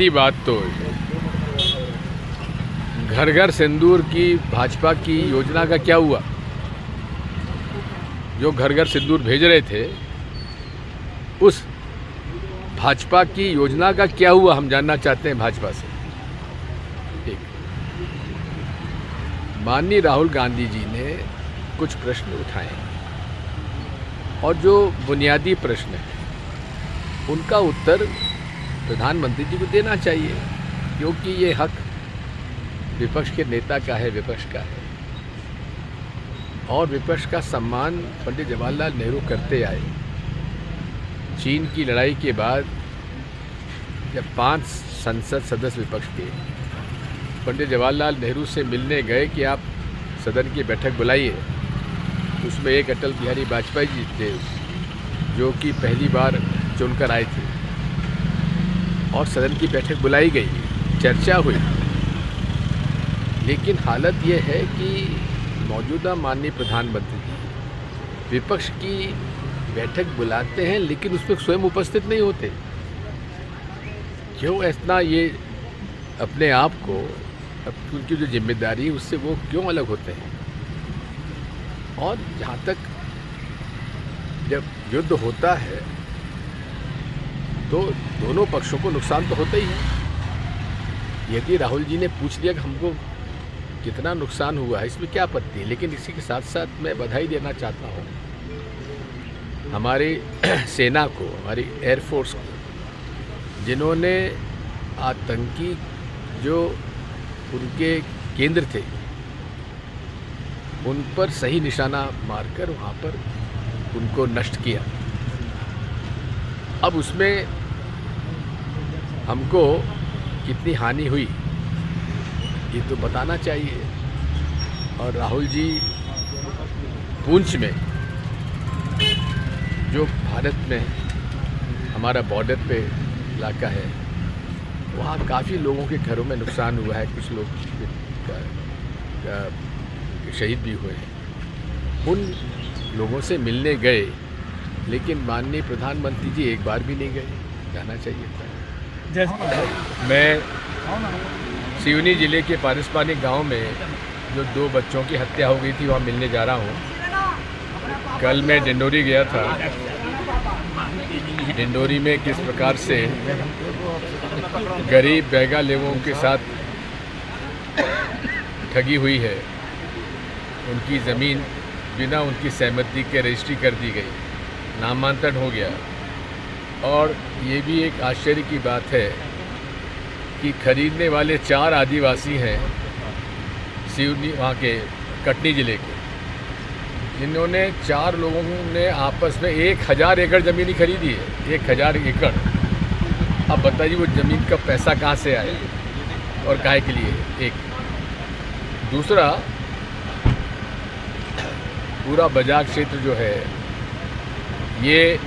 पहली बात तो घर घर सिंदूर की भाजपा की योजना का क्या हुआ? जो घर घर सिंदूर भेज रहे थे, उस भाजपा की योजना का क्या हुआ, हम जानना चाहते हैं भाजपा से। एक माननीय राहुल गांधी जी ने कुछ प्रश्न उठाए और जो बुनियादी प्रश्न है उनका उत्तर प्रधानमंत्री जी को देना चाहिए, क्योंकि ये हक विपक्ष के नेता का है, विपक्ष का है। और विपक्ष का सम्मान पंडित जवाहरलाल नेहरू करते आए। चीन की लड़ाई के बाद जब 5 संसद सदस्य विपक्ष के पंडित जवाहरलाल नेहरू से मिलने गए कि आप सदन की बैठक बुलाइए, उसमें एक अटल बिहारी वाजपेयी जी थे जो कि पहली बार चुनकर आए थे और सदन की बैठक बुलाई गई, चर्चा हुई। लेकिन हालत ये है कि मौजूदा माननीय प्रधानमंत्री जी विपक्ष की बैठक बुलाते हैं लेकिन उसमें स्वयं उपस्थित नहीं होते। क्यों ऐसा? ये अपने आप को, उनकी जो जिम्मेदारी है उससे वो क्यों अलग होते हैं? और जहाँ तक जब युद्ध होता है तो दोनों पक्षों को नुकसान तो होता ही है। यदि राहुल जी ने पूछ लिया कि हमको कितना नुकसान हुआ है, इसमें क्या आपत्ति है। लेकिन इसी के साथ साथ मैं बधाई देना चाहता हूँ हमारी सेना को, हमारी एयरफोर्स को, जिन्होंने आतंकी जो उनके केंद्र थे उन पर सही निशाना मारकर वहाँ पर उनको नष्ट किया। अब उसमें हमको कितनी हानि हुई ये तो बताना चाहिए। और राहुल जी पुंछ में, जो भारत में हमारा बॉर्डर पे इलाका है, वहाँ काफ़ी लोगों के घरों में नुकसान हुआ है, कुछ लोग शहीद भी हुए हैं। उन लोगों से मिलने गए लेकिन माननीय प्रधानमंत्री जी एक बार भी नहीं गए, जाना चाहिए था। मैं सिवनी जिले के पारसपानी गांव में जो 2 बच्चों की हत्या हो गई थी वहाँ मिलने जा रहा हूँ। कल मैं डिंडोरी गया था। डिंडोरी में किस प्रकार से गरीब बैगा लोगों के साथ ठगी हुई है, उनकी ज़मीन बिना उनकी सहमति के रजिस्ट्री कर दी गई, नामांतरण हो गया। और ये भी एक आश्चर्य की बात है कि खरीदने वाले 4 आदिवासी हैं सिवनी, वहाँ के कटनी ज़िले के, जिन्होंने 4 लोगों ने आपस में 1000 एकड़ ज़मीन ही खरीदी है। 1000 एकड़। अब बताइए वो ज़मीन का पैसा कहाँ से आए और काहे के लिए? एक दूसरा, पूरा बाजार क्षेत्र जो है ये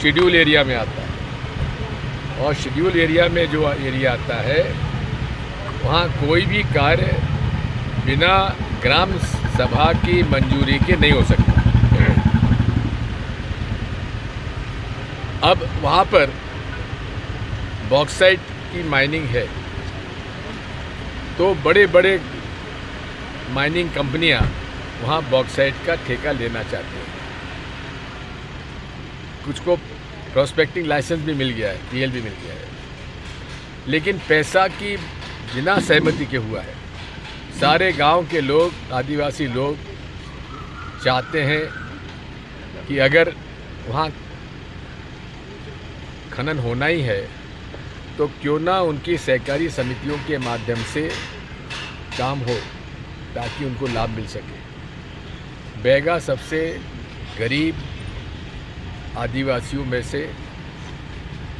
शेड्यूल एरिया में आता है और शेड्यूल एरिया में जो एरिया आता है वहाँ कोई भी कार्य बिना ग्राम सभा की मंजूरी के नहीं हो सकता। अब वहाँ पर बॉक्साइट की माइनिंग है तो बड़े बड़े माइनिंग कंपनियाँ वहाँ बॉक्साइट का ठेका लेना चाहते हैं। कुछ को प्रोस्पेक्टिंग लाइसेंस भी मिल गया है, टीएल भी मिल गया है, लेकिन पैसा की बिना सहमति के हुआ है। सारे गांव के लोग, आदिवासी लोग चाहते हैं कि अगर वहाँ खनन होना ही है तो क्यों ना उनकी सहकारी समितियों के माध्यम से काम हो ताकि उनको लाभ मिल सके। बैगा सबसे गरीब आदिवासियों में से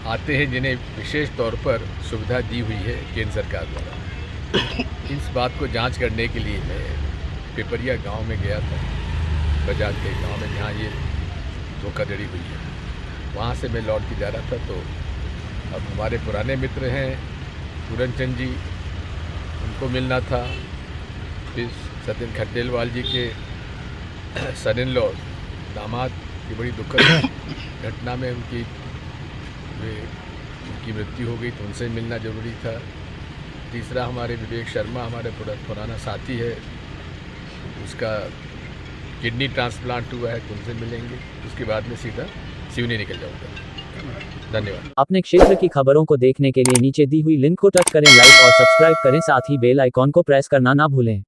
आते हैं जिन्हें विशेष तौर पर सुविधा दी हुई है केंद्र सरकार द्वारा। इस बात को जांच करने के लिए मैं पिपरिया गांव में गया था, बजाज के गांव में जहाँ ये धोखाधड़ी हुई है। वहाँ से मैं लौट के जा रहा था तो अब हमारे पुराने मित्र हैं पूरन चंद जी, उनको मिलना था। फिर सत्येंद्र खंडेलवाल जी के सन इन लॉ, दामाद की बड़ी दुखद घटना में उनकी उनकी मृत्यु हो गई तो उनसे मिलना ज़रूरी था। तीसरा हमारे विवेक शर्मा, हमारे पुराना साथी है, उसका किडनी ट्रांसप्लांट हुआ है तो उनसे मिलेंगे। उसके बाद में सीधा सिवनी निकल जाऊँगा। धन्यवाद। अपने क्षेत्र की खबरों को देखने के लिए नीचे दी हुई लिंक को टच करें, लाइक और सब्सक्राइब करें, साथ ही बेल आइकॉन को प्रेस करना ना भूलें।